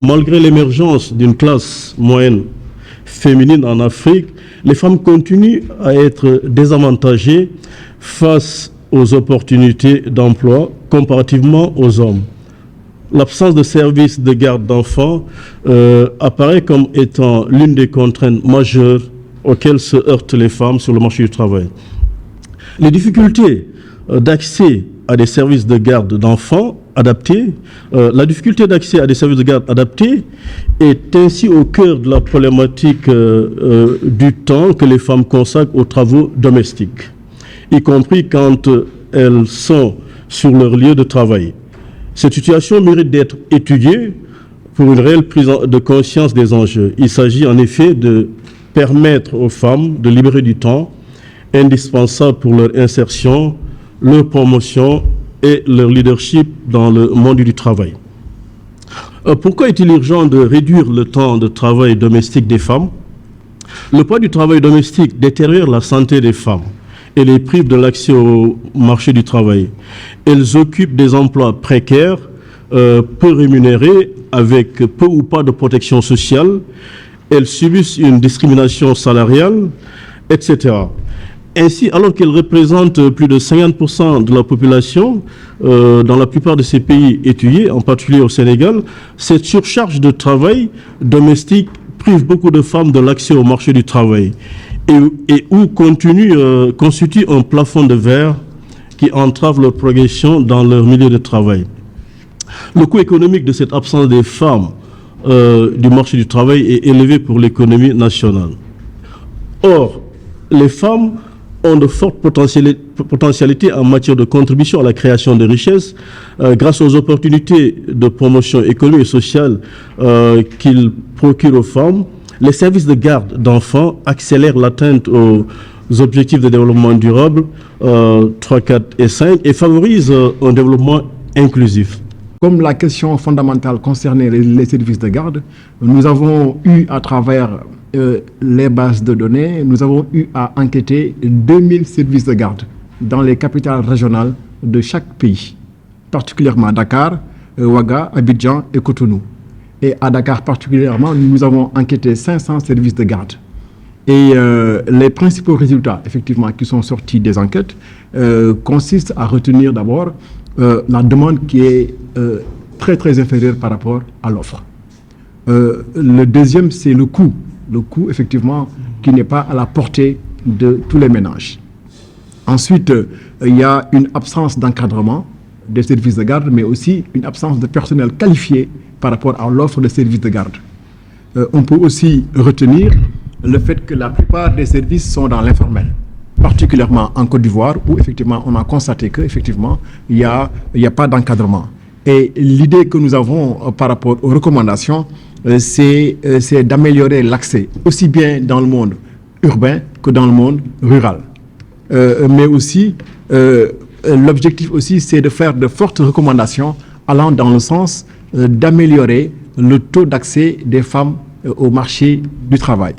Malgré l'émergence d'une classe moyenne féminine en Afrique, les femmes continuent à être désavantagées face aux opportunités d'emploi comparativement aux hommes. L'absence de services de garde d'enfants apparaît comme étant l'une des contraintes majeures auxquelles se heurtent les femmes sur le marché du travail. Les difficultés d'accès à des services de garde d'enfants adaptés, la difficulté d'accès à des services de garde adaptés est ainsi au cœur de la problématique du temps que les femmes consacrent aux travaux domestiques, y compris quand elles sont sur leur lieu de travail. Cette situation mérite d'être étudiée pour une réelle prise de conscience des enjeux. Il s'agit en effet de permettre aux femmes de libérer du temps indispensable pour leur insertion, leur promotion et leur leadership dans le monde du travail. Pourquoi est-il urgent de réduire le temps de travail domestique des femmes? Le poids du travail domestique détériore la santé des femmes et les prive de l'accès au marché du travail. Elles occupent des emplois précaires, peu rémunérés, avec peu ou pas de protection sociale. Elles subissent une discrimination salariale, etc. Ainsi, alors qu'elles représentent plus de 50% de la population dans la plupart de ces pays étudiés, en particulier au Sénégal, cette surcharge de travail domestique prive beaucoup de femmes de l'accès au marché du travail et où constitue un plafond de verre qui entrave leur progression dans leur milieu de travail. Le coût économique de cette absence des femmes du marché du travail est élevé pour l'économie nationale. Or, les femmes ont de fortes potentialités en matière de contribution à la création de richesses grâce aux opportunités de promotion économique et sociale qu'ils procurent aux femmes. Les services de garde d'enfants accélèrent l'atteinte aux objectifs de développement durable 3, 4 et 5 et favorisent un développement inclusif. Comme la question fondamentale concernait les services de garde, nous avons eu à travers les bases de données, nous avons eu à enquêter 2000 services de garde dans les capitales régionales de chaque pays, particulièrement Dakar, Ouaga, Abidjan et Cotonou. Et à Dakar particulièrement, nous avons enquêté 500 services de garde. Et les principaux résultats, effectivement, qui sont sortis des enquêtes, consistent à retenir d'abord la demande qui est très très inférieure par rapport à l'offre. Le deuxième, c'est le coût. Le coût, effectivement, qui n'est pas à la portée de tous les ménages. Ensuite, il y a une absence d'encadrement des services de garde, mais aussi une absence de personnel qualifié par rapport à l'offre de services de garde. On peut aussi retenir le fait que la plupart des services sont dans l'informel, particulièrement en Côte d'Ivoire, où effectivement on a constaté qu'effectivement il n'y a pas d'encadrement. Et l'idée que nous avons par rapport aux recommandations, c'est d'améliorer l'accès, aussi bien dans le monde urbain que dans le monde rural. Mais aussi, l'objectif aussi, c'est de faire de fortes recommandations allant dans le sens d'améliorer le taux d'accès des femmes au marché du travail.